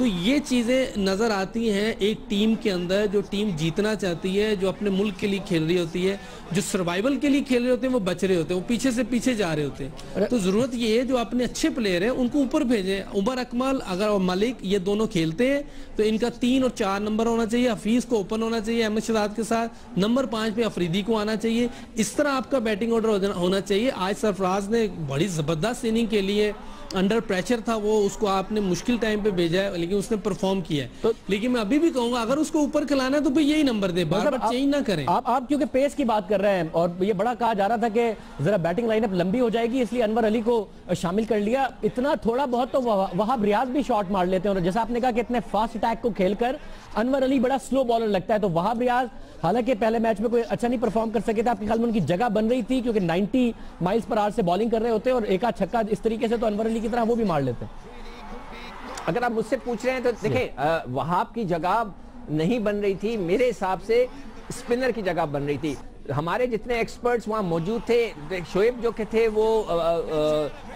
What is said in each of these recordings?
تو یہ چیزیں نظر آتی ہیں ایک ٹیم کے اندر، جو ٹیم جیتنا چاہتی ہے، جو اپنے ملک کے لیے کھیل رہی ہوتی ہے، جو سروائیول کے لیے کھیل رہے ہوتے ہیں، وہ بچ رہے ہوتے ہیں، وہ پیچھے سے پیچھے جا رہے ہوتے ہیں. تو ضرورت یہ ہے جو اپنے اچھے پلیئر ہیں ان کو اوپر بھیجیں. عمر اکمل اگر ملک یہ دونوں کھیلتے ہیں تو ان کا 3 اور 4 نمبر ہونا چاہیے. حفیظ کو اوپن ہونا چاہیے احمد شہزاد کے ساتھ. نمبر 5 پہ افریدی کو آنا چاہیے. اس طرح آپ کا بیٹنگ آرڈر ہونا چاہیے. آج سرفراز نے بڑی زبردست اننگ کے لیے، انڈر پریشر تھا وہ، اس کو آپ نے مشکل ٹائم پہ بھیجا ہے لیکن اس نے پرفارم کیا ہے. لیکن میں ابھی بھی کہوں گا اگر اس کو اوپر کھلانا ہے تو پھر یہی نمبر دے، بار بار چینج نہ کریں. آپ کیونکہ پیس کی بات کر رہے ہیں اور یہ بڑا کہا جا رہا تھا کہ ذرا بیٹنگ لائن اپ لمبی ہو جائے گی، اس لیے انور علی کو شامل کر لیا. اتنا تھوڑا بہت تو وہاب ریاض بھی شاٹ مار لیتے ہیں، اور جیسا آپ نے کہا کہ اتنے فاسٹ اٹیک کو کھیل کر انور علی بڑا سلو بالر لگتا ہے. تو وہاب ریاض حالانکہ پہلے میچ میں کوئی اچھا نہیں پرفارم کر سکے تھے، آپ کے خیال میں ان کی جگہ بن رہی تھی کیونکہ 90 مائلز پر آور سے بالنگ کر رہے ہوتے اور ایک آدھ چھکا اس طریقے سے تو انور علی کی طرح وہ بھی مار لیتے. اگر آپ مجھ سے پوچھ رہے ہیں تو دیکھیں وہاب کی جگہ نہیں بن رہی تھی، میرے حساب سے اسپنر کی جگہ بن رہی تھی. ہمارے جتنے ایکسپرٹس وہاں موجود تھے، شعیب جو کہ تھے وہ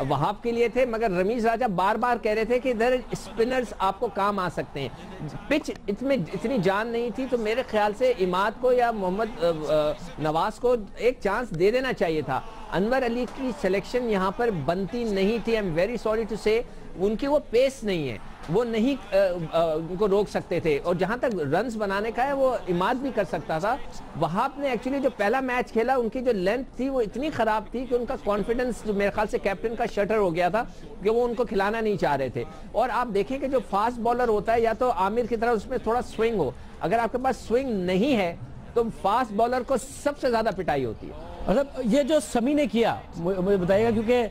وہاب کے لیے تھے، مگر رمیز راجہ بار بار کہہ رہے تھے کہ ادھر اسپنرز آپ کو کام آ سکتے ہیں. پچ میں اتنی جان نہیں تھی تو میرے خیال سے عماد کو یا محمد نواز کو ایک چانس دے دینا چاہیے تھا. انور علی کی سلیکشن یہاں پر بنتی نہیں تھی. I am very sorry to say, ان کی وہ پیس نہیں ہے، وہ نہیں ان کو روک سکتے تھے. اور جہاں تک رنز بنانے کا ہے وہ عماد بھی کر سکتا تھا. وہاب نے ایکچولی جو پہلا میچ کھیلا ان کی جو لینتھ تھی وہ اتنی خراب تھی کہ ان کا کانفیڈنس جو میرے خیال سے کیپٹن کا شٹر ہو گیا تھا کہ وہ ان کو کھلانا نہیں چاہ رہے تھے. اور آپ دیکھیں کہ جو فاسٹ بالر ہوتا ہے یا تو عامر کی طرح اس میں تھوڑا سوئنگ ہو، اگر آپ کے پاس سوئنگ نہیں ہے تو فاسٹ بالر کو سب سے زیادہ پٹائی ہوتی ہے. مطلب یہ جو سمی نے کیا مجھے بتائیے گا، کیونکہ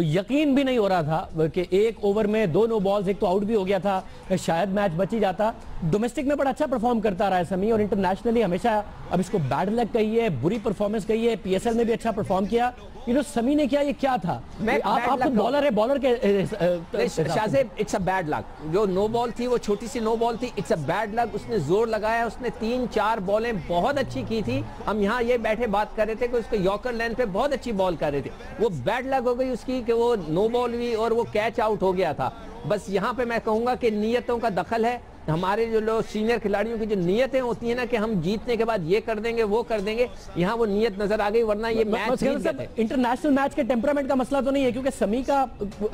یقین بھی نہیں ہو رہا تھا کہ ایک اوور میں 2 نو بالز، ایک تو آؤٹ بھی ہو گیا تھا، شاید میچ بچ ہی جاتا. ڈومیسٹک میں بڑا اچھا پرفارم کرتا رہا ہے سمی، اور انٹرنیشنلی ہمیشہ اب اس کو بیڈ لک کہیے، بری پرفارمنس کہیے، پی ایس ایل میں بھی اچھا پرفارم کیا. یہ جو سمی نے کیا یہ کیا تھا؟ آپ تو بالر ہے، بالر کے Shahzeb it's a bad luck. جو نو بال تھی وہ چھوٹی سی نو بال تھی، اٹس اے بیڈ لک. اس نے زور لگایا، اس نے 3-4 بالیں بہت اچھی کی تھی. ہم یہاں یہ بیٹھے بات کر رہے تھے کہ اس کو یارکر لین پہ بہت اچھی بال کر رہے تھے. وہ بیڈ لک ہو گئی اس کی کہ وہ نو بال ہوئی اور وہ کیچ آؤٹ ہو گیا تھا. بس یہاں پہ میں کہوں گا کہ نیتوں کا دخل ہے. ہمارے جو لوگ سینئر کھلاڑیوں کی جو نیتیں ہوتی ہیں نا کہ ہم جیتنے کے بعد یہ کر دیں گے وہ کر دیں گے، یہاں وہ نیت نظر آ گئی، ورنہ یہ میچ جیت گئے تھے. انٹرنیشنل میچ کے ٹیمپرامنٹ کا مسئلہ تو نہیں ہے، کیونکہ سمی کا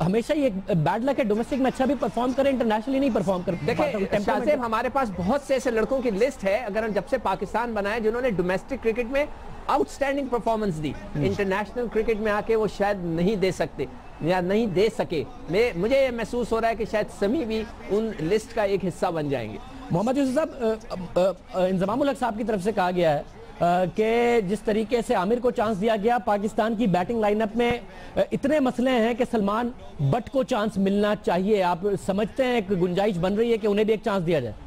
ہمیشہ یہ بیڈ لک ہے، ڈومیسٹک میں اچھا بھی پرفارم کرے، انٹرنیشنلی نہیں پرفارم کرتے. دیکھیں شاہزیب ہمارے پاس بہت سے ایسے لڑکوں کی لسٹ ہے اگر جب سے پاکستان بنا ہے جنہوں نے ڈومیسٹک کرکٹ میں آؤٹ سٹینڈنگ پرفارمنس دی، انٹرنیشنل کرکٹ میں آ کے وہ شاید نہیں دے سکتے یا نہیں دے سکے. مجھے یہ محسوس ہو رہا ہے کہ شاید سمی بھی ان لسٹ کا ایک حصہ بن جائیں گے. محمد یوسف صاحب، انضمام الحق صاحب کی طرف سے کہا گیا ہے کہ جس طریقے سے عامر کو چانس دیا گیا، پاکستان کی بیٹنگ لائن اپ میں اتنے مسئلے ہیں کہ سلمان بٹ کو چانس ملنا چاہیے. آپ سمجھتے ہیں ایک گنجائش بن رہی ہے کہ انہیں بھی ایک چانس دیا جائے؟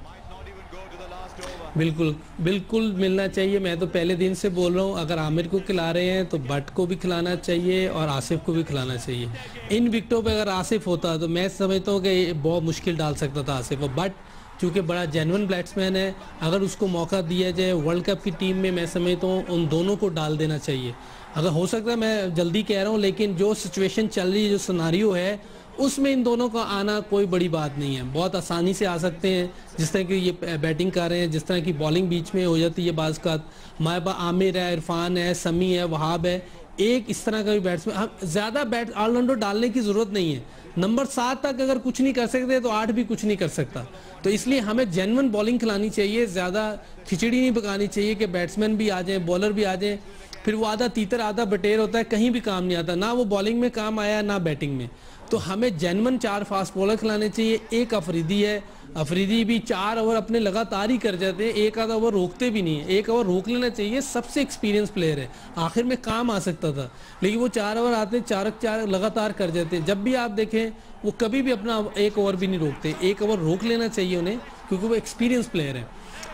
بالکل بالکل ملنا چاہیے. میں تو پہلے دن سے بول رہا ہوں اگر عامر کو کھلا رہے ہیں تو بٹ کو بھی کھلانا چاہیے اور آصف کو بھی کھلانا چاہیے. ان وکٹوں پہ اگر آصف ہوتا تو میں سمجھتا ہوں کہ بہت مشکل ڈال سکتا تھا آصف. اور بٹ چونکہ بڑا جینون بیٹسمین ہے، اگر اس کو موقع دیا جائے ورلڈ کپ کی ٹیم میں، میں سمجھتا ہوں ان دونوں کو ڈال دینا چاہیے. اگر ہو سکتا ہے، میں جلدی کہہ رہا ہوں، لیکن جو سچویشن چل رہی ہے، جو سناریو ہے، اس میں ان دونوں کا آنا کوئی بڑی بات نہیں ہے. بہت آسانی سے آ سکتے ہیں، جس طرح کی یہ بیٹنگ کر رہے ہیں، جس طرح کی بالنگ بیچ میں ہو جاتی ہے بعض کا. ہمارے پاس عامر ہے، عرفان ہے، سمی ہے، وہاب ہے. ایک اس طرح کا بھی بیٹسمین، زیادہ آل راؤنڈر ڈالنے کی ضرورت نہیں ہے. نمبر 7 تک اگر کچھ نہیں کر سکتے تو 8 بھی کچھ نہیں کر سکتا. تو اس لیے ہمیں جینون بالنگ کھلانی چاہیے، زیادہ کھچڑی نہیں پکانی چاہیے کہ بیٹسمین بھی آ جائیں، بالر بھی آ جائیں. پھر وہ آدھا تیتر آدھا بٹیر ہوتا ہے، کہیں بھی کام نہیں آتا، نہ وہ بالنگ میں کام آیا نہ بیٹنگ میں. تو ہمیں جینون 4 فاسٹ بالر کھلانے چاہیے. ایک افریدی ہے، افریدی بھی 4 اوور اپنے لگاتار ہی کر جاتے ہیں، ایک آدھا اوور روکتے بھی نہیں ہیں. 1 اوور روک لینا چاہیے. سب سے ایکسپیرینس پلیئر ہے، آخر میں کام آ سکتا تھا، لیکن وہ 4 اوور آتے ہیں، 4 لگاتار کر جاتے ہیں. جب بھی آپ دیکھیں وہ کبھی بھی اپنا 1 اوور بھی نہیں روکتے. 1 اوور روک لینا چاہیے انہیں، کیونکہ وہ ایکسپیرینس پلیئر ہے.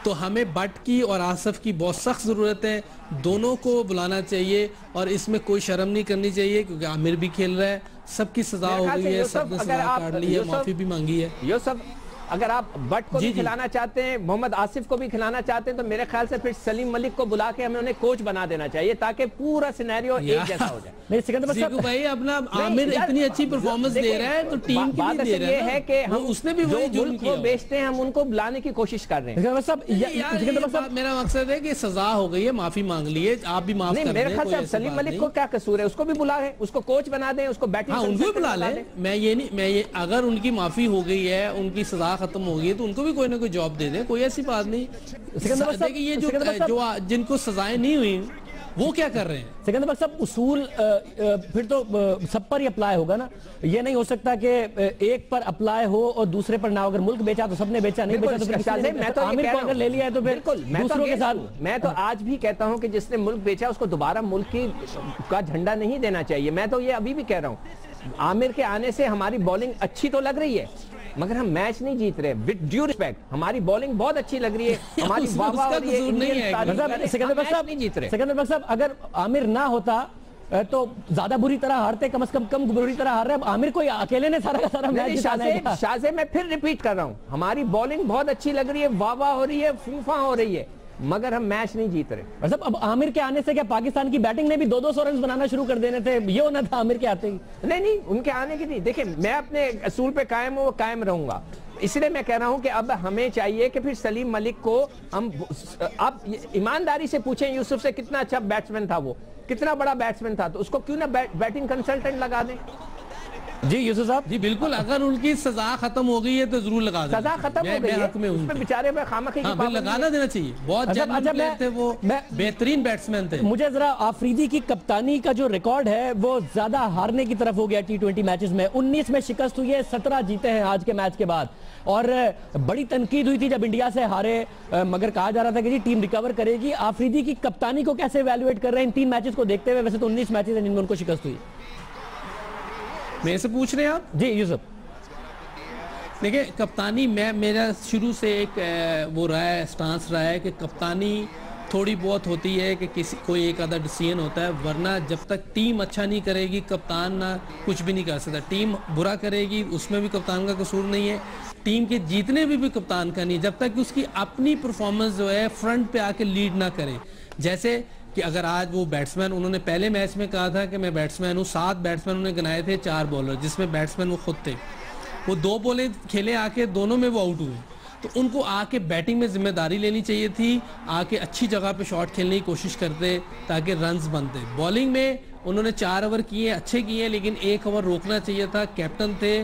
تو ہمیں بٹ کی اور آصف کی بہت سخت ضرورت ہے. دونوں کو بلانا چاہیے اور اس میں کوئی شرم نہیں کرنی چاہیے، کیونکہ عامر بھی کھیل رہا ہے. سب کی سزا ہو گئی ہے، سب نے سزا کاٹ لی ہے، معافی بھی مانگی ہے. یوسف اگر آپ بٹ کو بھی کھلانا چاہتے ہیں, محمد آصف کو بھی کھلانا چاہتے ہیں, تو میرے خیال سے پھر سلیم ملک کو بلا کے ہمیں انہیں کوچ بنا دینا چاہیے تاکہ پورا سینیریو ایک جیسا ہو جائے. نہیں سکندر صاحب بھائی اپنا عامر اتنی اچھی پرفارمنس دے رہا ہے تو ٹیم کی بھی دے رہا ہے. یہ ہے کہ ہم اس نے بھی جو ملک کو بیچتے ہیں ہم ان کو بلانے کی کوشش کر رہے ہیں. میرا مقصد ہے کہ سزا ہو گئی ہے, معافی مانگ لی ہے, آپ بھی معاف کر دیں. میرے خیال سے سلیم ملک کو کیا قصور ہے, اس کو بھی بلائیں, اس کو کوچ بنا دیں, اس کو بیٹنگ ان کو بھی بلا لیں. میں اگر ان کی معافی ہو گئی ہے, ان کی سزا ختم ہو گئی ہے, تو ان کو بھی کوئی نہ کوئی جاب دے دیں, کوئی ایسی بات نہیں. دیکھیں یہ جو جن کو سزائیں نہیں ہوئی وہ کیا کر رہے ہیں. سکندر بخش صاحب اصول پھر تو سب پر ہی اپلائی ہوگا نا, یہ نہیں ہو سکتا کہ ایک پر اپلائی ہو اور دوسرے پر نہ ہو. اگر ملک بیچا تو سب نے بیچا, نہیں بیچا تو پھر عامر کو اگر لے لیا ہے تو پھر دوسروں کے ساتھ. میں تو آج بھی کہتا ہوں کہ جس نے ملک بیچا اس کو دوبارہ ملک کا جھنڈا نہیں دینا چاہیے. میں تو یہ ابھی بھی کہہ رہا ہوں, عامر کے آنے سے ہماری بولنگ اچھی تو لگ رہی ہے مگر ہم میچ نہیں جیت رہے. وتھ ڈیو ریسپیکٹ ہماری بولنگ بہت اچھی لگ رہی ہے, ہماری سکندر بخش صاحب اگر عامر نہ ہوتا تو زیادہ بری طرح ہارتے, کم از کم بری طرح ہار رہے. اب عامر کو اکیلے نے سارا کا سارا میچ جتانا ہے. شاہ میں پھر ریپیٹ کر رہا ہوں, ہماری بولنگ بہت اچھی لگ رہی ہے, واہ واہ ہو رہی ہے, فوفا ہو رہی ہے, مگر ہم میچ نہیں جیت رہے. اب عامر کے آنے سے کیا پاکستان کی بیٹنگ نے بھی 200 رنز بنانا شروع کر دینے تھے, یہ ہونا تھا عامر کے آتے ہی. نہیں ان کے آنے کی نہیں. دیکھیں میں اپنے اصول پہ قائم ہوں, وہ قائم رہوں گا. اس لیے میں کہہ رہا ہوں کہ اب ہمیں چاہیے کہ پھر سلیم ملک کو ہم, آپ ایمانداری سے پوچھیں یوسف سے کتنا اچھا بیٹسمین تھا, وہ کتنا بڑا بیٹسمین تھا, تو اس کو کیوں نہ بیٹنگ کنسلٹنٹ لگا دیں. جی یوسف صاحب. جی بالکل, اگر ان کی سزا ختم ہو گئی ہے تو ضرور لگا دیں. سزا ختم ہو گئی ہے, اس پہ بیچارے پہ خامخواہ کی پابندی لگانا دینا چاہیے. بہت جنرل پلیئر تھے, وہ بہترین بیٹسمین تھے. مجھے ذرا آفریدی کی کپتانی کا جو ریکارڈ ہے وہ زیادہ ہارنے کی طرف ہو گیا. T20 میچز میں 19 میں شکست ہوئی ہے, 17 جیتے ہیں آج کے میچ کے بعد. اور بڑی تنقید ہوئی تھی جب انڈیا سے ہارے, مگر کہا جا رہا تھا کہ جی ٹیم ریکور کرے گی. آفریدی کی کپتانی کو کیسے ایویلویٹ کر رہے ہیں ان 3 میچز کو دیکھتے ہوئے؟ ویسے تو 19 میچز ہیں جن میں ان کو شکست ہوئی. میرے سے پوچھ رہے ہیں آپ؟ جی یوسف. دیکھیں کپتانی میرا شروع سے ایک وہ رہا ہے, سٹانس رہا ہے کہ کپتانی تھوڑی بہت ہوتی ہے کہ کوئی ایک آدھا ڈیسیژن ہوتا ہے, ورنہ جب تک ٹیم اچھا نہیں کرے گی کپتان نہ کچھ بھی نہیں کر سکتا. ٹیم برا کرے گی اس میں بھی کپتان کا قصور نہیں ہے, ٹیم کے جیتنے بھی کپتان کا نہیں, جب تک کہ اس کی اپنی پرفارمنس جو ہے فرنٹ پہ آ کے لیڈ نہ کرے. جیسے کہ اگر آج وہ بیٹسمین, انہوں نے پہلے میچ میں کہا تھا کہ میں بیٹسمین ہوں, 7 بیٹسمین انہوں نے گنائے تھے, 4 بولر جس میں بیٹسمین وہ خود تھے. وہ 2 بولیں کھیلے آ کے, دونوں میں وہ آؤٹ ہوئے. تو ان کو آ کے بیٹنگ میں ذمہ داری لینی چاہیے تھی, آ کے اچھی جگہ پہ شاٹ کھیلنے کی کوشش کرتے تاکہ رنز بنتے. بالنگ میں انہوں نے 4 اوور کیے, اچھے کیے, لیکن 1 اوور روکنا چاہیے تھا. کیپٹن تھے,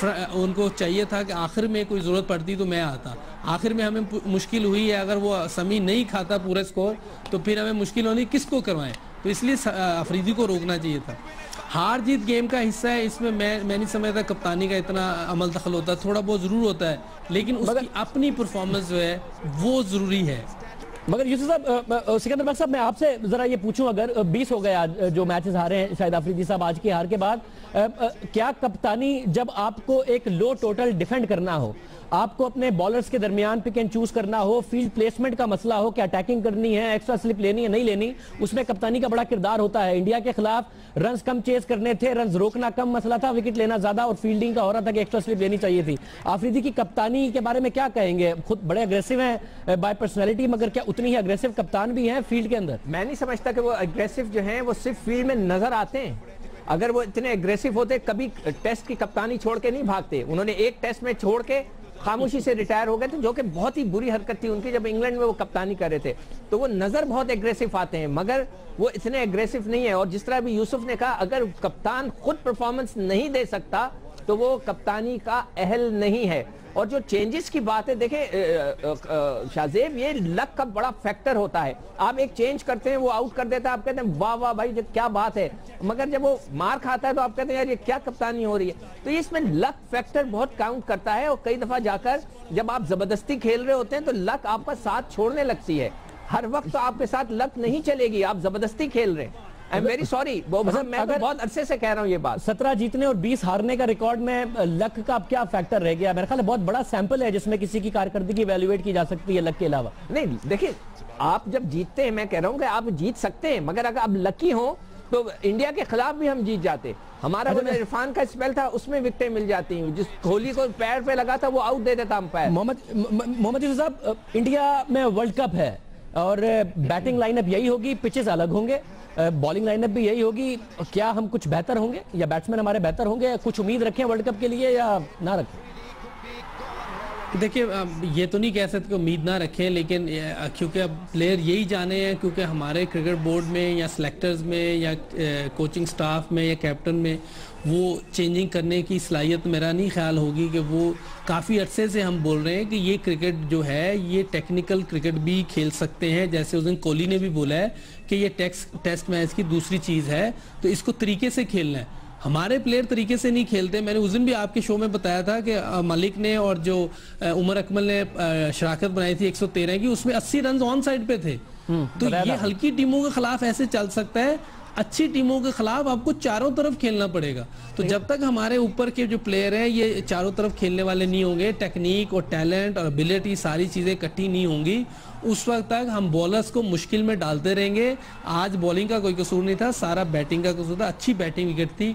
ان کو چاہیے تھا کہ آخر میں کوئی ضرورت پڑتی تو میں آتا. آخر میں ہمیں مشکل ہوئی ہے, اگر وہ سمی نہیں کھاتا پورا سکور تو پھر ہمیں مشکل ہونی, کس کو کروائیں. تو اس لیے آفریدی کو روکنا چاہیے تھا. ہار جیت گیم کا حصہ ہے, اس میں میں نہیں سمجھتا کپتانی کا اتنا عمل دخل ہوتا ہے. تھوڑا بہت ضرور ہوتا ہے, لیکن اس کی اپنی پرفارمنس جو ہے وہ ضروری ہے. مگر یوسف صاحب, سکندر بخش صاحب میں آپ سے ذرا یہ پوچھوں, اگر 20 ہو گئے آج جو میچز ہارے ہیں شاید آفریدی صاحب آج کی ہار کے بعد, کیا کپتانی جب آپ کو ایک لو ٹوٹل ڈیفینڈ کرنا ہو, آپ کو اپنے بالرز کے درمیان پک اینڈ چوز کرنا ہو, فیلڈ پلیسمنٹ کا مسئلہ ہو, کیا اٹیکنگ کرنی ہے, ایکسٹرا سلپ لینی ہے نہیں لینی, اس میں کپتانی کا بڑا کردار ہوتا ہے. انڈیا کے خلاف رنز کم چیز کرنے تھے, رنز روکنا کم مسئلہ تھا, وکٹ لینا زیادہ, اور فیلڈنگ کا ہو رہا تھا کہ ایکسٹرا سلپ لینی چاہیے تھی. آفریدی کی کپتانی کے بارے میں کیا کہیں گے؟ خود بڑے اگریسو ہیں بائی پرسنالٹی, مگر کیا اتنی ہی اگریسو کپتان بھی ہیں فیلڈ کے اندر؟ میں نہیں سمجھتا کہ وہ اگریسو جو ہیں وہ صرف فیلڈ میں نظر آتے ہیں. اگر وہ اتنے اگریسو ہوتے کبھی ٹیسٹ کی کپتانی چھوڑ کے نہیں بھاگتے. انہوں نے ایک ٹیسٹ میں چھوڑ کے خاموشی سے ریٹائر ہو گئے تھے, جو کہ بہت ہی بری حرکت تھی ان کی جب انگلینڈ میں وہ کپتانی کر رہے تھے. تو وہ نظر بہت اگریسو آتے ہیں مگر وہ اتنے اگریسو نہیں ہے. اور جس طرح بھی یوسف نے کہا, اگر کپتان خود پرفارمنس نہیں دے سکتا تو وہ کپتانی کا اہل نہیں ہے. اور جو چینجز کی بات ہے, دیکھیں شاہزیب, یہ لک کا بڑا فیکٹر ہوتا ہے. آپ ایک چینج کرتے ہیں, وہ آؤٹ کر دیتا ہے, آپ کہتے ہیں واہ واہ بھائی کیا بات ہے, مگر جب وہ مار کھاتا ہے تو آپ کہتے ہیں یار یہ کیا کپتانی ہو رہی ہے. تو اس میں لک فیکٹر بہت کاؤنٹ کرتا ہے, اور کئی دفعہ جا کر جب آپ زبردستی کھیل رہے ہوتے ہیں تو لک آپ کا ساتھ چھوڑنے لگتی ہے. ہر وقت تو آپ کے ساتھ لک نہیں چلے گی, آپ زبردستی کھیل رہے ہیں. I'm very sorry, میں بہت عرصے سے کہہ رہا ہوں یہ بات. 17 جیتنے اور 20 ہارنے کا ریکارڈ میں لک کا اب کیا فیکٹر رہ گیا؟ میرے خیال ہے بہت بڑا سیمپل ہے جس میں کسی کی کارکردگی ایویلویٹ کی جا سکتی ہے لک کے علاوہ. نہیں دیکھیں, آپ جب جیتتے ہیں, میں کہہ رہا ہوں کہ آپ جیت سکتے ہیں, مگر اگر آپ لکی ہوں تو انڈیا کے خلاف بھی ہم جیت جاتے. ہمارا وہ عرفان کا اسپیل تھا, اس میں وکٹیں مل جاتی ہیں. جس کوہلی کو پیر پہ لگا تھا وہ آؤٹ دے دیتا امپائر. محمد یوسف صاحب, انڈیا میں ورلڈ کپ ہے اور بیٹنگ لائن اپ یہی ہوگی, پچز الگ ہوں گے, بالنگ لائن اپ بھی یہی ہوگی. کیا ہم کچھ بہتر ہوں گے یا بیٹسمین ہمارے بہتر ہوں گے؟ کچھ امید رکھیں ورلڈ کپ کے لیے یا نہ رکھیں؟ دیکھیں یہ تو نہیں کہہ سکتے کہ امید نہ رکھیں, لیکن کیونکہ اب پلیئر یہی جانے ہیں, کیونکہ ہمارے کرکٹ بورڈ میں یا سلیکٹرز میں یا کوچنگ سٹاف میں یا کیپٹن میں وہ چینجنگ کرنے کی صلاحیت میرا نہیں خیال ہوگی. کہ وہ کافی عرصے سے ہم بول رہے ہیں کہ یہ کرکٹ جو ہے یہ ٹیکنیکل کرکٹ بھی کھیل سکتے ہیں, جیسے اس دن کوہلی نے بھی بولا ہے کہ یہ ٹیسٹ میچ کی دوسری چیز ہے, تو اس کو طریقے سے کھیلنا ہے. ہمارے پلیئر طریقے سے نہیں کھیلتے. میں نے اس دن بھی آپ کے شو میں بتایا تھا کہ ملک نے اور جو عمر اکمل نے شراکت بنائی تھی 113 کی, اس میں 80 رنز آن سائیڈ پہ تھے. تو یہ ہلکی ٹیموں کے خلاف ایسے چل سکتا ہے, اچھی ٹیموں کے خلاف آپ کو چاروں طرف کھیلنا پڑے گا. تو جب تک ہمارے اوپر کے جو پلیئر ہیں یہ چاروں طرف کھیلنے والے نہیں ہوں گے, ٹیکنیک اور ٹیلنٹ اور ابیلٹی ساری چیزیں اکٹھی نہیں ہوں گی, اس وقت تک ہم بولرز کو مشکل میں ڈالتے رہیں گے. آج بولنگ کا کوئی قصور نہیں تھا, سارا بیٹنگ کا قصور تھا. اچھی بیٹنگ وکٹ تھی,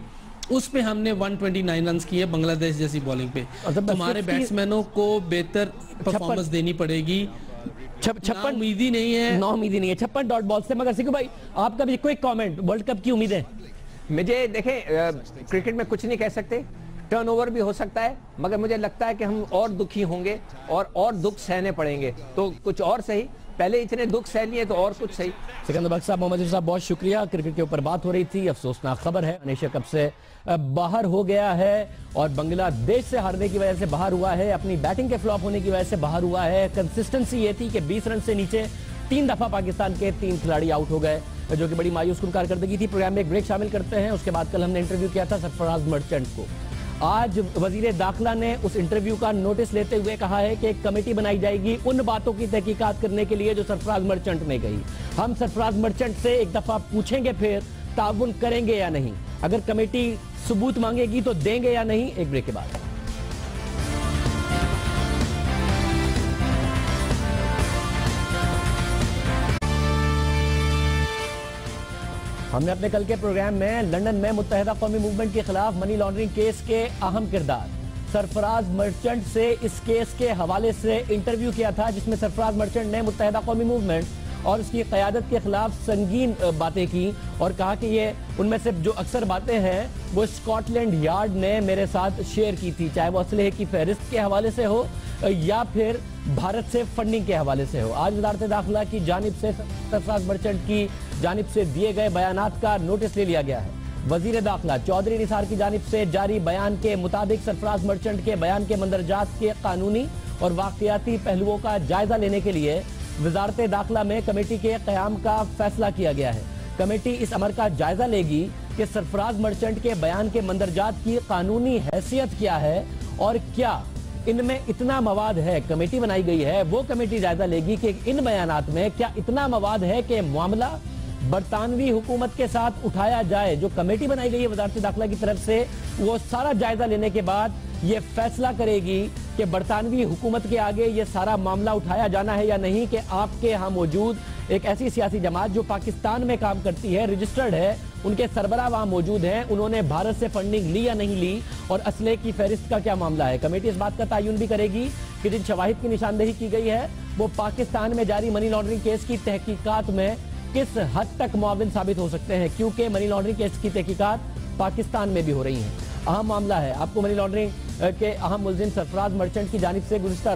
اس پہ ہم نے 129 رنز کیے بنگلہ دیش جیسی بولنگ پہ. ہمارے بیٹسمینوں کو بہتر پرفارمنس دینی پڑے گی. 56 امیدی نہیں ہے, 9 امیدی نہیں ہے 56 ڈاٹ بال سے. مگر سکو بھائی آپ کا بھی کوئی کامنٹ, ورلڈ کپ کی امیدیں؟ مجھے دیکھیں کرکٹ میں کچھ نہیں کہہ سکتے, ٹرن اوور بھی ہو سکتا ہے, مگر مجھے لگتا ہے کہ ہم اور دکھی ہوں گے اور دکھ سہنے پڑیں گے. تو کچھ اور صحیح, پہلے اتنے دکھ سہ لیے تو اور کچھ صحیح. سکندر بخش صاحب, محمد یوسف صاحب بہت شکریہ. کرکٹ کے اوپر بات ہو رہی تھی, افسوسناک خبر ہے ایشیا کپ سے باہر ہو گیا ہے اور بنگلہ دیش سے ہارنے کی وجہ سے باہر ہوا ہے, اپنی بیٹنگ کے فلاپ ہونے کی وجہ سے باہر ہوا ہے. کنسسٹنسی یہ تھی کہ 20 رن سے نیچے 3 دفعہ پاکستان کے 3 کھلاڑی آؤٹ ہو گئے, جو کہ بڑی مایوس کن کارکردگی تھی. پروگرام میں ایک بریک شامل کرتے ہیں, اس کے بعد کل ہم نے انٹرویو کیا تھا سرفراز مرچنٹ کو. آج وزیر داخلہ نے اس انٹرویو کا نوٹس لیتے ہوئے کہا ہے کہ ایک کمیٹی بنائی جائے گی ان باتوں کی تحقیقات کرنے کے لیے جو سرفراز مرچنٹ نے کہی. ہم سرفراز مرچنٹ سے ایک دفعہ پوچھیں گے پھر تعاون کریں گے یا نہیں, اگر کمیٹی ثبوت مانگے گی تو دیں گے یا نہیں. ایک بریک کے بعد ہم نے اپنے کل کے پروگرام میں لندن میں متحدہ قومی موومنٹ کے خلاف منی لانڈرنگ کیس کے اہم کردار سرفراز مرچنٹ سے اس کیس کے حوالے سے انٹرویو کیا تھا, جس میں سرفراز مرچنٹ نے متحدہ قومی موومنٹ اور اس کی قیادت کے خلاف سنگین باتیں کی اور کہا کہ یہ ان میں سے جو اکثر باتیں ہیں وہ اسکاٹ لینڈ یارڈ نے میرے ساتھ شیئر کی تھی, چاہے وہ اسلحے کی فہرست کے حوالے سے ہو یا پھر بھارت سے فنڈنگ کے حوالے سے ہو. آج وزارت داخلہ کی جانب سے سرفراز مرچنٹ کی جانب سے دیے گئے بیانات کا نوٹس لے لیا گیا ہے. وزیر داخلہ چودھری نثار کی جانب سے جاری بیان کے مطابق سرفراز مرچنٹ کے بیان کے مندرجات کے قانونی اور واقعاتی پہلوؤں کا جائزہ لینے کے لیے وزارت داخلہ میں کمیٹی کے قیام کا فیصلہ کیا گیا ہے. کمیٹی اس امر کا جائزہ لے گی کہ سرفراز مرچنٹ کے بیان کے مندرجات کی قانونی حیثیت کیا ہے اور کیا ان میں اتنا مواد ہے. کمیٹی بنائی گئی ہے, وہ کمیٹی جائزہ لے گی کہ ان بیانات میں کیا اتنا مواد ہے کہ معاملہ برطانوی حکومت کے ساتھ اٹھایا جائے. جو کمیٹی بنائی گئی ہے وزارت داخلہ کی طرف سے, وہ سارا جائزہ لینے کے بعد یہ فیصلہ کرے گی کہ برطانوی حکومت کے آگے یہ سارا معاملہ اٹھایا جانا ہے یا نہیں, کہ آپ کے ہاں موجود ایک ایسی سیاسی جماعت جو پاکستان میں کام کرتی ہے, رجسٹرڈ ہے, ان کے سربراہ وہاں موجود ہیں, انہوں نے بھارت سے فنڈنگ لی یا نہیں لی اور اسلحے کی فہرست کا کیا معاملہ ہے. کمیٹی اس بات کا تعین بھی کرے گی کہ جن شواہد کی نشاندہی کی گئی ہے وہ پاکستان میں جاری منی لانڈرنگ کیس کی تحقیقات میں کس حد تک معاون ثابت ہو سکتے ہیں, کیونکہ منی لانڈرنگ کیس کی تحقیقات پاکستان میں بھی ہو رہی ہیں. اہم معاملہ ہے. آپ کو منی لانڈرنگ کے اہم ملزم سرفراز مرچنٹ کی جانب سے گزشتہ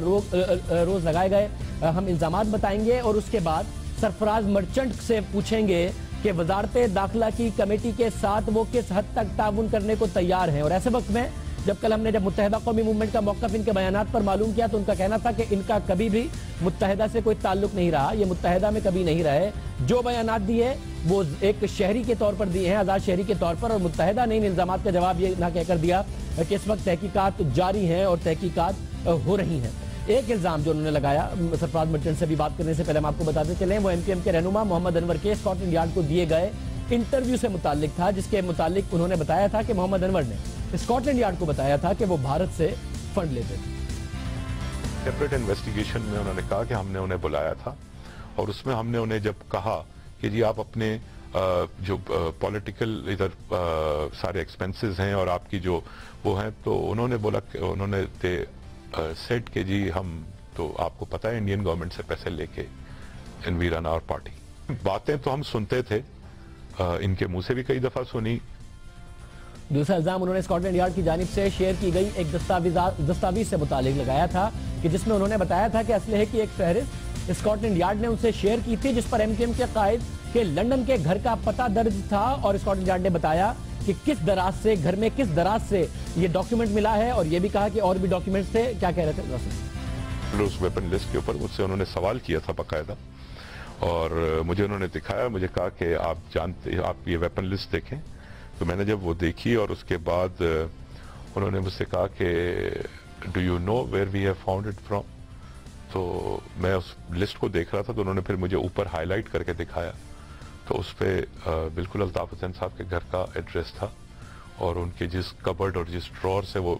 روز لگائے گئے ہم الزامات بتائیں گے اور اس کے بعد سرفراز مرچنٹ سے پوچھیں گے کہ وزارت داخلہ کی کمیٹی کے ساتھ وہ کس حد تک تعاون کرنے کو تیار ہیں. اور ایسے وقت میں جب متحدہ قومی موومنٹ کا موقف ان کے بیانات پر معلوم کیا تو ان کا کہنا تھا کہ ان کا کبھی بھی متحدہ سے کوئی تعلق نہیں رہا, یہ متحدہ میں کبھی نہیں رہے. جو بیانات دیے وہ ایک شہری کے طور پر دیے ہیں, آزاد شہری کے طور پر, اور متحدہ نے ان الزامات کا جواب یہ نہ کہہ کر دیا کہ اس وقت تحقیقات جاری ہیں اور تحقیقات ہو رہی ہیں. ایک الزام جو انہوں نے لگایا سرفراز مرچنٹ سے بھی بات کرنے سے پہلے ہم آپ کو بتاتے چلیں, وہ ایم کے رہنما محمد انور کے اسکاٹ لینڈ یارڈ کو دیے گئے انٹرویو سے متعلق تھا, جس کے متعلق انہوں نے بتایا تھا کہ محمد انور نے اسکاٹ لینڈ یارڈ کو بتایا تھا کہ وہ بھارت سے فنڈ لیتے تھے. سیپریٹ انویسٹیگیشن میں انہوں نے کہا کہ ہم نے انہیں بلایا تھا اور اس میں ہم نے انہیں جب کہا کہ جی آپ اپنے جو پولیٹیکل ادھر سارے ایکسپینسز ہیں اور آپ کی جو وہ ہیں، تو انہوں نے بولا کہ انہوں نے سیٹ کہ جی ہم تو آپ کو پتہ ہے انڈین گورنمنٹ سے پیسے لے کے ان وی رن آور پارٹی. باتیں تو ہم سنتے تھے، ان کے منہ سے بھی کئی دفعہ سنی. دوسرا الزام انہوں نے اسکاٹ لینڈ یارڈ کی جانب سے شیئر کی گئی ایک دستاویز سے متعلق لگایا تھا کہ جس میں انہوں نے بتایا تھا کہ اسلحے کی ایک فہرست اسکاٹ لینڈ یارڈ نے ان سے شیئر کی تھی، جس پر ایم کیو ایم کے قائد کے لنڈن کے گھر کا پتہ درج تھا، اور اسکاٹ لینڈ یارڈ نے بتایا کہ کس دراز سے گھر میں کس دراز سے یہ ڈاکیومنٹ ملا ہے، اور یہ بھی کہا کہ اور بھی ڈاکیومنٹس تھے. کیا کہہ رہے تھے؟ اس ویپن لسٹ کے اوپر مجھ سے انہوں نے سوال کیا تھا باقاعدہ، اور مجھے انہوں نے دکھایا، مجھے کہا کہ آپ یہ ویپن لسٹ دیکھیں. تو میں نے جب وہ دیکھی اور اس کے بعد انہوں نے مجھ سے کہا کہ do you know where we have found it from. تو میں اس لسٹ کو دیکھ رہا تھا، تو انہوں نے پھر مجھے اوپر ہائی لائٹ کر کے دکھایا، تو اس پہ بالکل الطاف حسین صاحب کے گھر کا ایڈریس تھا، اور ان کے جس کبرڈ اور جس ڈرور سے وہ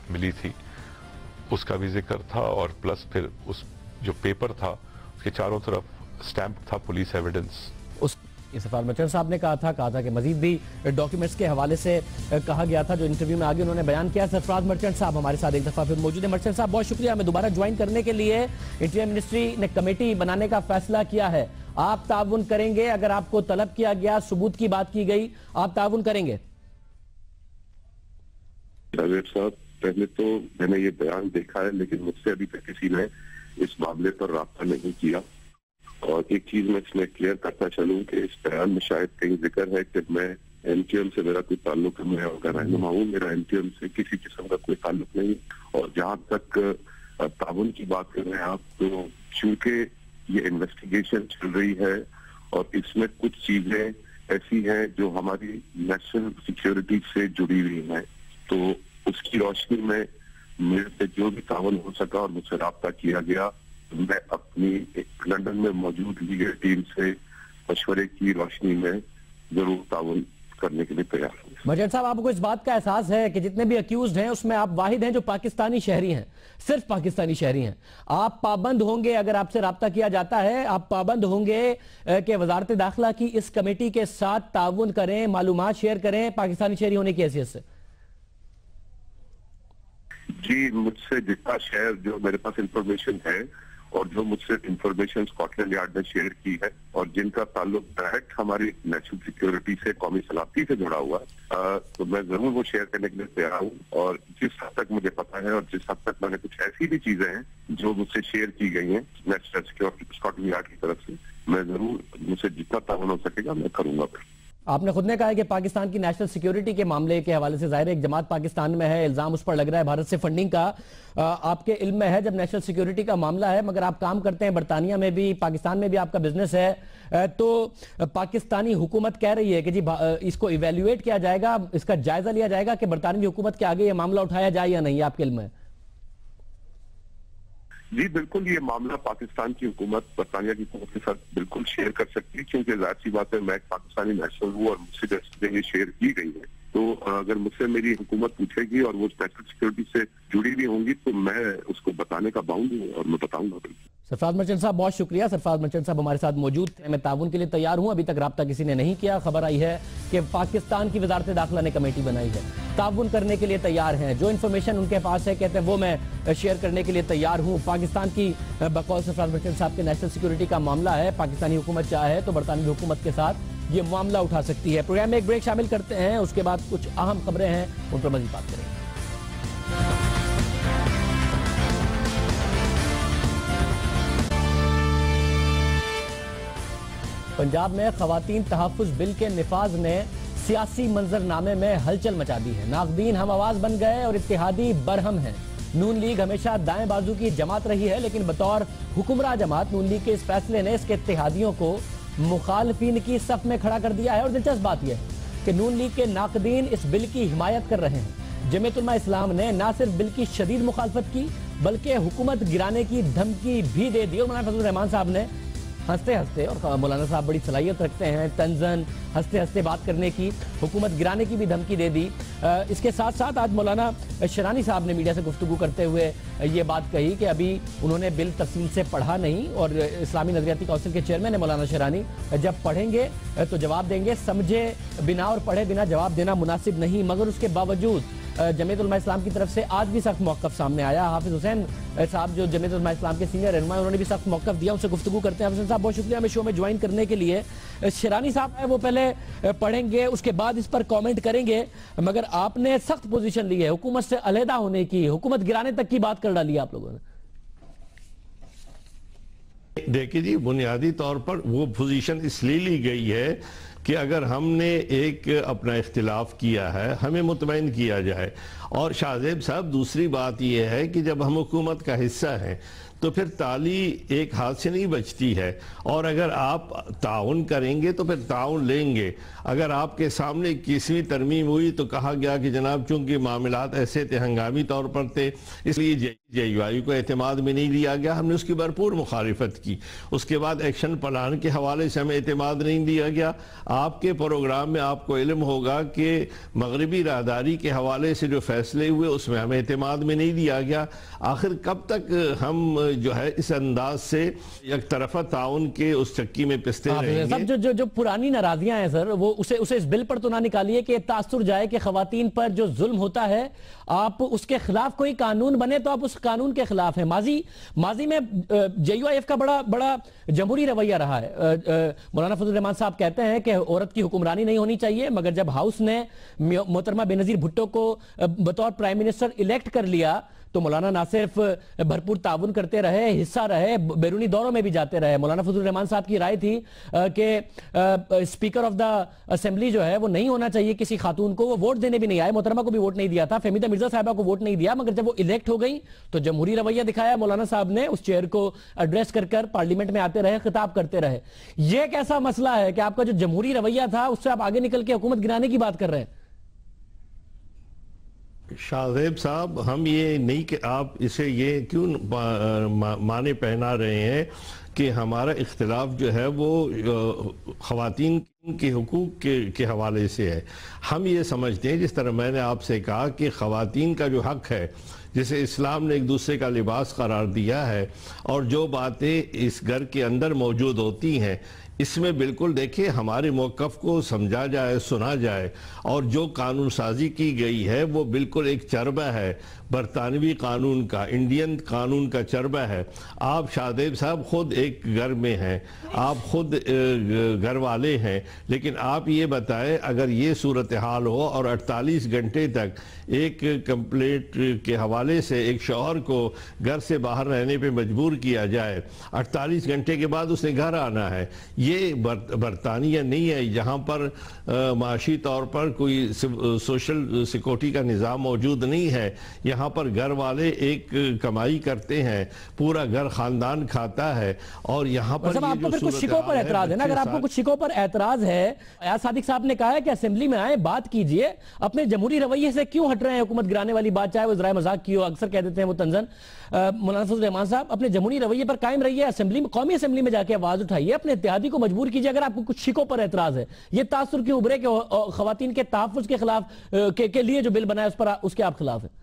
ملی تھی اس کا بھی ذکر تھا، اور پلس پھر اس جو پیپر تھا اس کے چاروں طرف سٹیمپ تھا پولیس ایویڈنس. سرفراز مرچنٹ صاحب نے کہا تھا کہ مزید بھی ڈاکیومنٹس کے حوالے سے کہا گیا تھا، جو انٹرویو میں آگے انہوں نے بیان کیا. سرفراز مرچنٹ صاحب ہمارے ساتھ ایک دفعہ پھر موجود ہیں. مرچنٹ صاحب بہت شکریہ ہمیں دوبارہ جوائن کرنے کے لیے. انٹیریئر منسٹری نے کمیٹی بنانے کا فیصلہ کیا ہے، آپ تعاون کریں گے؟ اگر آپ کو طلب کیا گیا، ثبوت کی بات کی گئی، آپ تعاون کریں گے؟ جاوید صاحب، پہلے تو میں نے یہ بیان دیکھا ہے، لیکن مجھ سے ابھی تک کسی نے اس معاملے پر رابطہ نہیں کیا. اور ایک چیز میں اس میں کلیئر کرتا چلوں کہ اس بیان میں شاید کہیں ذکر ہے کہ میں ایم کیو ایم سے میرا کوئی تعلق ہے، میں کا رہنما ہوں. میرا ایم کیو ایم سے کسی قسم کا کوئی تعلق نہیں. اور جہاں تک تعاون کی بات کر رہے ہیں آپ، تو چونکہ یہ انویسٹیگیشن چل رہی ہے اور اس میں کچھ چیزیں ایسی ہیں جو ہماری نیشنل سیکیورٹی سے جڑی ہوئی ہیں، تو اس کی روشنی میں میرے سے جو بھی تعاون ہو سکا اور مجھ سے رابطہ کیا گیا، میں اپنی لندن میں موجود لیگل ٹیم سے مشورے کی روشنی میں ضرور تعاون کرنے کے لیے تیار ہوں. مرچنٹ صاحب، آپ کو اس بات کا احساس ہے کہ جتنے بھی اکیوزڈ ہیں اس میں آپ واحد ہیں جو پاکستانی شہری ہیں، صرف پاکستانی شہری ہیں؟ آپ پابند ہوں گے، اگر آپ سے رابطہ کیا جاتا ہے، آپ پابند ہوں گے کہ وزارت داخلہ کی اس کمیٹی کے ساتھ تعاون کریں، معلومات شیئر کریں پاکستانی شہری ہونے کی حیثیت سے؟ جی، مجھ سے جتنا شیئر جو میرے پاس انفارمیشن ہے اور جو مجھ سے انفارمیشن اسکاٹ لینڈ یارڈ نے شیئر کی ہے اور جن کا تعلق ڈائریکٹ ہماری نیشنل سیکیورٹی سے، قومی سلامتی سے جڑا ہوا ہے، تو میں ضرور وہ شیئر کرنے کے لیے تیار ہوں. اور جس حد تک مجھے پتا ہے اور جس حد تک میں نے کچھ ایسی بھی چیزیں ہیں جو مجھ سے شیئر کی گئی ہیں national security Scotland Yard کی طرف سے، میں ضرور مجھ سے جتنا تعاون ہو سکے گا میں کروں گا. آپ نے خود نے کہا ہے کہ پاکستان کی نیشنل سیکیورٹی کے معاملے کے حوالے سے ظاہر ایک جماعت پاکستان میں ہے، الزام اس پر لگ رہا ہے بھارت سے فنڈنگ کا. آپ کے علم میں ہے جب نیشنل سیکیورٹی کا معاملہ ہے، مگر آپ کام کرتے ہیں برطانیہ میں بھی، پاکستان میں بھی آپ کا بزنس ہے، تو پاکستانی حکومت کہہ رہی ہے کہ جی اس کو ایویلیویٹ کیا جائے گا، اس کا جائزہ لیا جائے گا کہ برطانوی حکومت کے آگے یہ معاملہ اٹھایا جائے یا نہیں، آپ کے علم میں؟ جی بالکل، یہ معاملہ پاکستان کی حکومت برطانیہ کی حکومت کے ساتھ بالکل شیئر کر سکتی ہے، کیونکہ ظاہر سی بات ہے میں ایک پاکستانی نیشنل ہوں اور مجھ سے جیسے یہ شیئر کی گئی ہے، تو اگر مجھ سے میری حکومت پوچھے گی اور وہ نیشنل سیکیورٹی سے جڑی ہوئی ہوں گی تو میں اس کو بتانے کا باؤنڈ ہوں اور میں بتاؤں گا. سرفراز مرچنٹ صاحب بہت شکریہ. سرفراز مرچنٹ صاحب ہمارے ساتھ موجود تھے. میں تعاون کے لیے تیار ہوں، ابھی تک رابطہ کسی نے نہیں کیا. خبر آئی ہے کہ پاکستان کی وزارت داخلہ نے کمیٹی بنائی ہے، تعاون کرنے کے لیے تیار ہیں. جو انفارمیشن ان کے پاس ہے کہتے ہیں وہ میں شیئر کرنے کے لیے تیار ہوں. پاکستان کی بقول سرفراز مرچنٹ صاحب کے نیشنل سیکیورٹی کا معاملہ ہے، پاکستانی حکومت چاہے تو برطانوی حکومت کے ساتھ یہ معاملہ اٹھا سکتی ہے. پروگرام میں ایک بریک شامل کرتے ہیں، اس کے بعد کچھ اہم خبریں ہیں ان پر مزید بات کریں گے. پنجاب میں خواتین تحفظ بل کے نفاذ نے سیاسی منظرنامے میں ہلچل مچا دی ہے. ناقدین ہم آواز بن گئے اور اتحادی برہم ہیں. نون لیگ ہمیشہ دائیں بازو کی جماعت رہی ہے، لیکن بطور حکمراں جماعت نون لیگ کے اس فیصلے نے اس کے اتحادیوں کو مخالفین کی صف میں کھڑا کر دیا ہے. اور دلچسپ بات یہ ہے کہ نون لیگ کے ناقدین اس بل کی حمایت کر رہے ہیں. جمعیت علماء اسلام نے نہ صرف بل کی شدید مخالفت کی بلکہ حکومت گرانے کی دھمکی بھی دے دی. اور مولانا فضل الرحمان صاحب نے ہنستے ہنستے, اور مولانا صاحب بڑی صلاحیت رکھتے ہیں طنزاً ہنستے ہنستے بات کرنے کی, حکومت گرانے کی بھی دھمکی دے دی. اس کے ساتھ ساتھ آج مولانا شرانی صاحب نے میڈیا سے گفتگو کرتے ہوئے یہ بات کہی کہ ابھی انہوں نے بل تفصیل سے پڑھا نہیں, اور اسلامی نظریاتی کونسل کے چیئرمین ہیں مولانا شرانی, جب پڑھیں گے تو جواب دیں گے. سمجھے بنا اور پڑھے بنا جواب دینا مناسب نہیں, مگر اس کے باوجود جمعیت علماء اسلام کی طرف سے آج بھی سخت موقف سامنے آیا. حافظ حسین صاحب جو جمعیت علماء اسلام کے سینئر رہنما ہیں, انہوں نے بھی سخت موقف دیا, ان سے گفتگو کرتے ہیں. حافظ حسین صاحب بہت شکریہ ہمیں شو میں جوائن کرنے کے لیے. شرانی صاحب ہے وہ پہلے پڑھیں گے, اس کے بعد اس پر کامنٹ کریں گے, مگر آپ نے سخت پوزیشن لی ہے حکومت سے علیحدہ ہونے کی, حکومت گرانے تک کی بات کر ڈالی آپ لوگوں نے. دیکھیں جی, بنیادی طور پر وہ پوزیشن اس لیے لی گئی ہے کہ اگر ہم نے ایک اپنا اختلاف کیا ہے ہمیں مطمئن کیا جائے. اور شاہ زیب صاحب دوسری بات یہ ہے کہ جب ہم حکومت کا حصہ ہیں تو پھر تالی ایک ہاتھ سے نہیں بچتی ہے, اور اگر آپ تعاون کریں گے تو پھر تعاون لیں گے. اگر آپ کے سامنے کسی ترمیم ہوئی تو کہا گیا کہ جناب چونکہ معاملات ایسے تھے, ہنگامی طور پر تھے, اس لیے جے یو آئی کو اعتماد میں نہیں لیا گیا, ہم نے اس کی بھرپور مخالفت کی. اس کے بعد ایکشن پلان کے حوالے سے ہمیں اعتماد نہیں دیا گیا. آپ کے پروگرام میں آپ کو علم ہوگا کہ مغربی راہداری کے حوالے سے جو فیصلے ہوئے اس میں ہمیں اعتماد میں نہیں دیا گیا. آخر کب تک ہم جو ہے اس انداز سے یک طرفہ تعاون کے اس چکی میں پستے رہیں گے؟ جو پرانی ناراضیاں ہیں سر, وہ اسے اس بل پر تو نہ نکالیے کہ تاثر جائے کہ خواتین پر جو ظلم ہوتا ہے آپ اس کے خلاف کوئی قانون بنے تو آپ اس قانون کے خلاف ہیں. ماضی میں جے یو آئی ایف کا بڑا جمہوری رویہ رہا ہے. مولانا فضل الرحمان صاحب کہتے ہیں کہ عورت کی حکمرانی نہیں ہونی چاہیے, مگر جب ہاؤس نے محترمہ بے نظیر بھٹو کو بطور پرائم منسٹر الیکٹ کر لیا تو مولانا نہ صرف بھرپور تعاون کرتے رہے, حصہ رہے, بیرونی دوروں میں بھی جاتے رہے. مولانا فضل الرحمان صاحب کی رائے تھی کہ اسپیکر آف دا اسمبلی جو ہے وہ نہیں ہونا چاہیے کسی خاتون کو, وہ ووٹ دینے بھی نہیں آئے, محترمہ کو بھی ووٹ نہیں دیا تھا, فہمیدہ مرزا صاحبہ کو ووٹ نہیں دیا, مگر جب وہ الیکٹ ہو گئی تو جمہوری رویہ دکھایا مولانا صاحب نے, اس چیئر کو ایڈریس کر پارلیمنٹ میں آتے رہے, خطاب کرتے رہے. یہ ایک ایسا مسئلہ ہے کہ آپ کا جو جمہوری رویہ تھا اس سے آپ آگے نکل کے حکومت گرانے کی بات کر رہے ہیں. شاہ زیب صاحب, ہم یہ نہیں کہ آپ اسے یہ کیوں معنی پہنا رہے ہیں کہ ہمارا اختلاف جو ہے وہ خواتین کے حقوق کے حوالے سے ہے. ہم یہ سمجھتے ہیں, جس طرح میں نے آپ سے کہا کہ خواتین کا جو حق ہے جسے اسلام نے ایک دوسرے کا لباس قرار دیا ہے, اور جو باتیں اس گھر کے اندر موجود ہوتی ہیں اس میں بالکل دیکھیں ہمارے موقف کو سمجھا جائے, سنا جائے, اور جو قانون سازی کی گئی ہے وہ بالکل ایک چربہ ہے برطانوی قانون کا, انڈین قانون کا چربہ ہے. آپ شاہ زیب صاحب خود ایک گھر میں ہیں, آپ خود گھر والے ہیں, لیکن آپ یہ بتائیں اگر یہ صورتحال ہو اور 48 گھنٹے تک ایک کمپلیٹ کے حوالے سے ایک شوہر کو گھر سے باہر رہنے پہ مجبور کیا جائے, 48 گھنٹے کے بعد اس نے گھر آنا ہے. یہ برطانیہ نہیں ہے جہاں پر معاشی طور پر کوئی سوشل سیکورٹی کا نظام موجود نہیں ہے. یہاں پر گھر والے ایک کمائی کرتے ہیں, پورا گھر خاندان کھاتا ہے, اور یہاں پر آپ کو پھر کچھ شکوں پر اعتراض ہے نا, اگر آپ کو کچھ شکوں پر اعتراض ہے, ایاز صادق صاحب نے کہا ہے کہ اسمبلی میں آئیں بات کیجئے, اپنے جمہوری رویے سے کیوں ہٹ رہے ہیں حکومت گرانے والی بات, چاہے وہ ذرائع مذاق کی ہو, اکثر کہہ دیتے ہیں وہ طنزاً. مولانا فضل الرحمان صاحب اپنے جمہوری رویے پر قائم رہیے, اسمبلی میں, قومی اسمبلی میں جا کے آواز اٹھائیے, اپنے اتحادی کو مجبور کیجئے اگر آپ کو کچھ شکوں پر اعتراض ہے. یہ تاثر کیوں ابھرے کہ خواتین کے تحفظ کے خلاف کے لیے جو بل بنا ہے اس کے آپ خلاف ہیں؟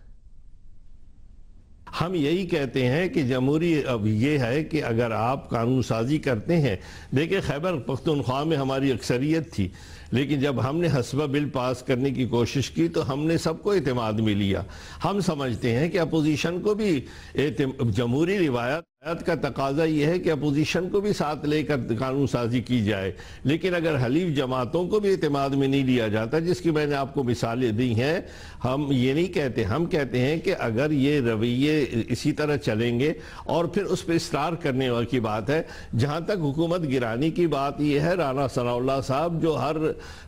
ہم یہی کہتے ہیں کہ جمہوری اب یہ ہے کہ اگر آپ قانون سازی کرتے ہیں, دیکھیں خیبر پختونخوا میں ہماری اکثریت تھی, لیکن جب ہم نے حسبہ بل پاس کرنے کی کوشش کی تو ہم نے سب کو اعتماد میں لیا. ہم سمجھتے ہیں کہ اپوزیشن کو بھی جمہوری روایت کا تقاضا یہ ہے کہ اپوزیشن کو بھی ساتھ لے کر قانون سازی کی جائے, لیکن اگر حلیف جماعتوں کو بھی اعتماد میں نہیں لیا جاتا, جس کی میں نے آپ کو مثالیں دی ہیں, ہم یہ نہیں کہتے, ہم کہتے ہیں کہ اگر یہ رویے اسی طرح چلیں گے, اور پھر اس پہ اصرار کرنے کی بات ہے. جہاں تک حکومت گرانی کی بات یہ ہے, رانا ثناء اللہ صاحب جو ہر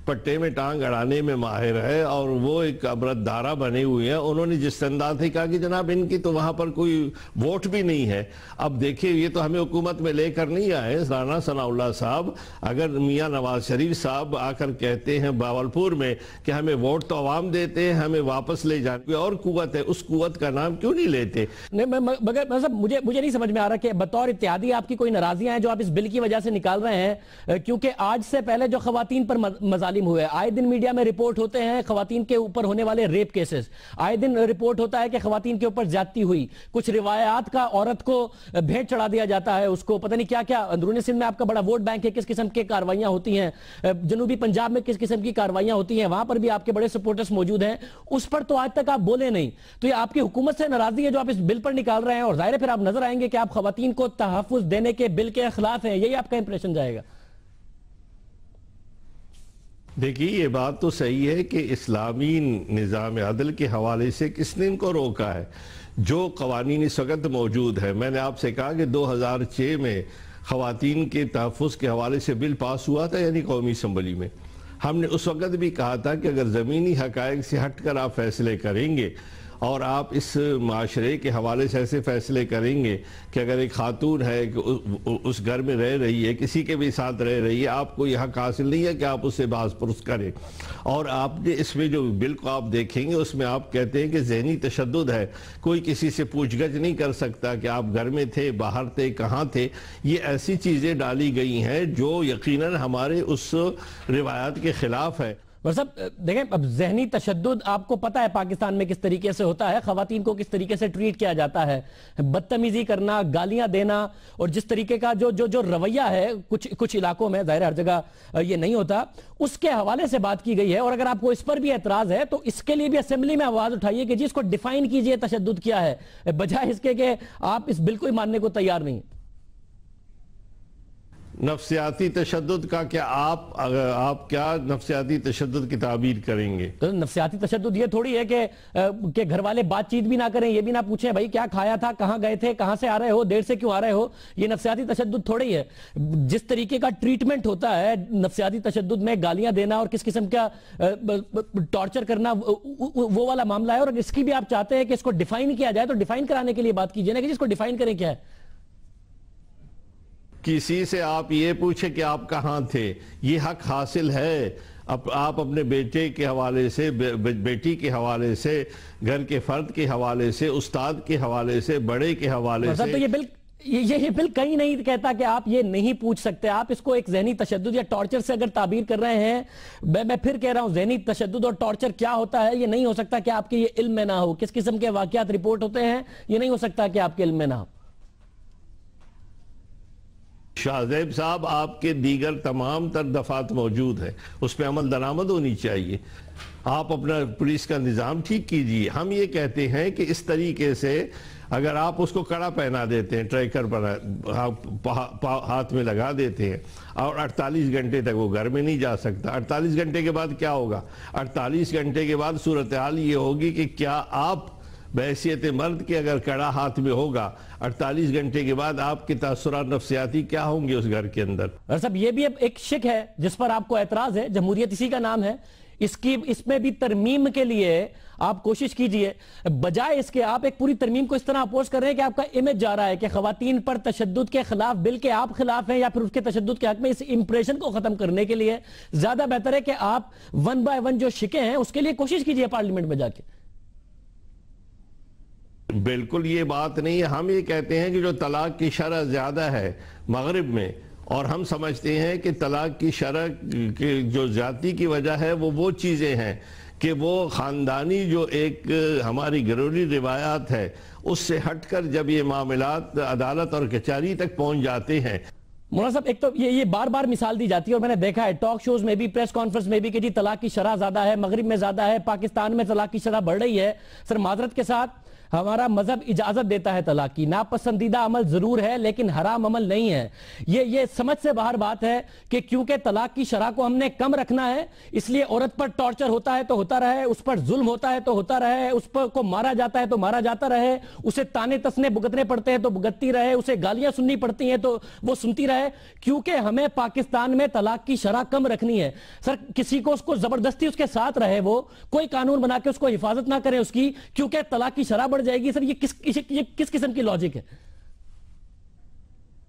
پٹے میں ٹانگ اڑانے میں ماہر ہے اور وہ ایک عبرت دارہ بنے ہوئے ہیں, انہوں نے جس انداز سے کہا کہ جناب ان کی تو وہاں پر کوئی ووٹ بھی نہیں ہے. اب دیکھیں یہ تو ہمیں حکومت میں لے کر نہیں آئے رانا ثناء اللہ صاحب. اگر میاں نواز شریف صاحب آ کر کہتے ہیں باولپور میں کہ ہمیں ووٹ تو عوام دیتے ہیں, ہمیں واپس لے جانے کوئی اور قوت ہے, اس قوت کا نام کیوں نہیں لیتے؟ مگر مجھے نہیں سمجھ میں آ رہا کہ بطور اتحادی آپ کی کوئی ناراضیاں ہیں جو آپ اس بل کی وجہ سے نکال رہے ہیں, کیونکہ آج سے پہلے جو خواتین پر مظالم ہوئے, آئے دن میڈیا میں رپورٹ ہوتے ہیں خواتین کے اوپر ہونے والے ریپ کیسز, آئے دن رپورٹ ہوتا ہے کہ خواتین کے اوپر زیادتی ہوئی, کچھ روایات کا عورت کو بھیٹ چڑھا دیا جاتا ہے, اس کو پتہ نہیں کیا کیا. اندرونی سندھ میں آپ کا بڑا ووٹ بینک ہے, کس قسم کے کاروائیاں ہوتی ہیں, جنوبی پنجاب میں کس قسم کی کاروائیاں ہوتی ہیں, وہاں پر بھی آپ کے بڑے سپورٹرز موجود ہیں, اس پر تو آج تک آپ بولے نہیں. تو یہ آپ کی حکومت سے ناراضی ہے جو آپ اس بل پر نکال رہے ہیں, اور ظاہر ہے پھر آپ نظر آئیں گے کہ آپ خواتین کو تحفظ دینے کے بل کے خلاف ہیں, یہی آپ کا امپریشن جائے گا. دیکھیے یہ بات تو صحیح ہے کہ اسلامی نظام عدل کے حوالے سے کس نے ان کو روکا ہے؟ جو قوانین اس وقت موجود ہے, میں نے آپ سے کہا کہ 2006 میں خواتین کے تحفظ کے حوالے سے بل پاس ہوا تھا, یعنی قومی اسمبلی میں. ہم نے اس وقت بھی کہا تھا کہ اگر زمینی حقائق سے ہٹ کر آپ فیصلے کریں گے اور آپ اس معاشرے کے حوالے سے ایسے فیصلے کریں گے کہ اگر ایک خاتون ہے کہ اس گھر میں رہ رہی ہے, کسی کے بھی ساتھ رہ رہی ہے, آپ کو یہ حق حاصل نہیں ہے کہ آپ اس سے باز پرس کریں. اور آپ نے اس میں جو بل کو آپ دیکھیں گے اس میں آپ کہتے ہیں کہ ذہنی تشدد ہے, کوئی کسی سے پوچھ گچھ نہیں کر سکتا کہ آپ گھر میں تھے, باہر تھے, کہاں تھے. یہ ایسی چیزیں ڈالی گئی ہیں جو یقیناً ہمارے اس روایات کے خلاف ہے. صاحب دیکھیں, اب ذہنی تشدد آپ کو پتا ہے پاکستان میں کس طریقے سے ہوتا ہے, خواتین کو کس طریقے سے ٹریٹ کیا جاتا ہے, بدتمیزی کرنا, گالیاں دینا, اور جس طریقے کا جو رویہ ہے کچھ علاقوں میں, ظاہر ہر جگہ یہ نہیں ہوتا, اس کے حوالے سے بات کی گئی ہے. اور اگر آپ کو اس پر بھی اعتراض ہے تو اس کے لیے بھی اسمبلی میں آواز اٹھائیے کہ جی اس کو ڈیفائن کیجئے تشدد کیا ہے, بجائے اس کے کہ آپ اس بل کو ہی ماننے کو تیار نہیں. نفسیاتی تشدد کا کیا آپ کیا نفسیاتی تشدد کی تعبیر کریں گے؟ تو نفسیاتی تشدد یہ تھوڑی ہے کہ گھر والے بات چیت بھی نہ کریں, یہ بھی نہ پوچھیں بھائی کیا کھایا تھا, کہاں گئے تھے, کہاں سے آ رہے ہو, دیر سے کیوں آ رہے ہو. یہ نفسیاتی تشدد تھوڑی ہے. جس طریقے کا ٹریٹمنٹ ہوتا ہے نفسیاتی تشدد میں, گالیاں دینا اور کس قسم کا ٹارچر کرنا, وہ والا معاملہ ہے. اور اس کی بھی آپ چاہتے ہیں کہ اس کو ڈیفائن کیا جائے تو ڈیفائن کرانے کے لیے بات کیجئے نا کہ جس کو ڈیفائن کریں کیا ہے. کسی سے آپ یہ پوچھیں کہ آپ کہاں تھے, یہ حق حاصل ہے. آپ اپنے بیٹے کے حوالے سے, بیٹی کے حوالے سے, گھر کے فرد کے حوالے سے, استاد کے حوالے سے, بڑے کے حوالے سے. تو یہ بل کہیں نہیں کہتا کہ آپ یہ نہیں پوچھ سکتے. آپ اس کو ایک ذہنی تشدد یا ٹارچر سے اگر تعبیر کر رہے ہیں, میں پھر کہہ رہا ہوں ذہنی تشدد اور ٹارچر کیا ہوتا ہے, یہ نہیں ہو سکتا کہ آپ کے یہ علم میں نہ ہو. کس قسم کے واقعات رپورٹ ہوتے ہیں, یہ نہیں ہو سکتا کہ آپ کے علم میں نہ ہو. شاہ زیب صاحب, آپ کے دیگر تمام تر دفعات موجود ہیں, اس پہ عمل درآمد ہونی چاہیے. آپ اپنا پولیس کا نظام ٹھیک کیجئے. ہم یہ کہتے ہیں کہ اس طریقے سے اگر آپ اس کو کڑا پہنا دیتے ہیں, ٹریکر ہاتھ میں لگا دیتے ہیں, اور 48 گھنٹے تک وہ گھر میں نہیں جا سکتا. 48 گھنٹے کے بعد کیا ہوگا؟ 48 گھنٹے کے بعد صورتحال یہ ہوگی کہ کیا آپ بحیثیت مرد کے اگر کڑا ہاتھ میں ہوگا, 48 گھنٹے کے بعد آپ کے تاثرات نفسیاتی کیا ہوں گے اس گھر کے اندر؟ اور صاحب یہ بھی ایک شک ہے جس پر آپ کو اعتراض ہے, جمہوریت اسی کا نام ہے. اس میں بھی ترمیم کے لیے آپ کوشش کیجئے, بجائے اس کے آپ ایک پوری ترمیم کو اس طرح اپوز کر رہے ہیں کہ آپ کا امیج جا رہا ہے کہ خواتین پر تشدد کے خلاف بل کے آپ خلاف ہیں یا پھر اس کے تشدد کے حق میں. اس امپریشن کو ختم کرنے کے لیے زیادہ بہتر ہے کہ آپ 1 by 1 جو شکیں ہیں اس کے لیے کوشش کیجئے پارلیمنٹ میں جا کے. بالکل یہ بات نہیں ہے. ہم یہ کہتے ہیں کہ جو طلاق کی شرح زیادہ ہے مغرب میں, اور ہم سمجھتے ہیں کہ طلاق کی شرح کی جو زیادتی کی وجہ ہے وہ چیزیں ہیں کہ وہ خاندانی جو ایک ہماری گھریلو روایات ہے اس سے ہٹ کر جب یہ معاملات عدالت اور کچہری تک پہنچ جاتے ہیں. مولانا صاحب, ایک تو یہ بار بار مثال دی جاتی ہے اور میں نے دیکھا ہے ٹاک شوز میں بھی, پریس کانفرنس میں بھی کہ جی طلاق کی شرح زیادہ ہے, مغرب میں زیادہ ہے, پاکستان میں طلاق کی شرح بڑھ رہی ہے. سر معذرت کے ساتھ ہمارا مذہب اجازت دیتا ہے طلاق کی, ناپسندیدہ عمل ضرور ہے لیکن حرام عمل نہیں ہے. یہ سمجھ سے باہر بات ہے کہ کیونکہ طلاق کی شرح کو ہم نے کم رکھنا ہے اس لیے عورت پر ٹارچر ہوتا ہے تو ہوتا رہے, اس پر ظلم ہوتا ہے تو ہوتا رہے, اس پر کو مارا جاتا ہے تو مارا جاتا رہے, اسے تانے تسنے بھگتنے پڑتے ہیں تو بھگتتی رہے, اسے گالیاں سننی پڑتی ہیں تو وہ سنتی رہے, کیونکہ ہمیں پاکستان میں طلاق کی شرح کم رکھنی ہے. سر کسی کو اس کو زبردستی اس کے ساتھ رہے, وہ کوئی قانون بنا کے اس کو حفاظت نہ کرے اس کی, کیونکہ طلاق کی شرح بڑھ جائے گی. سر یہ کس قسم کی لاجک ہے؟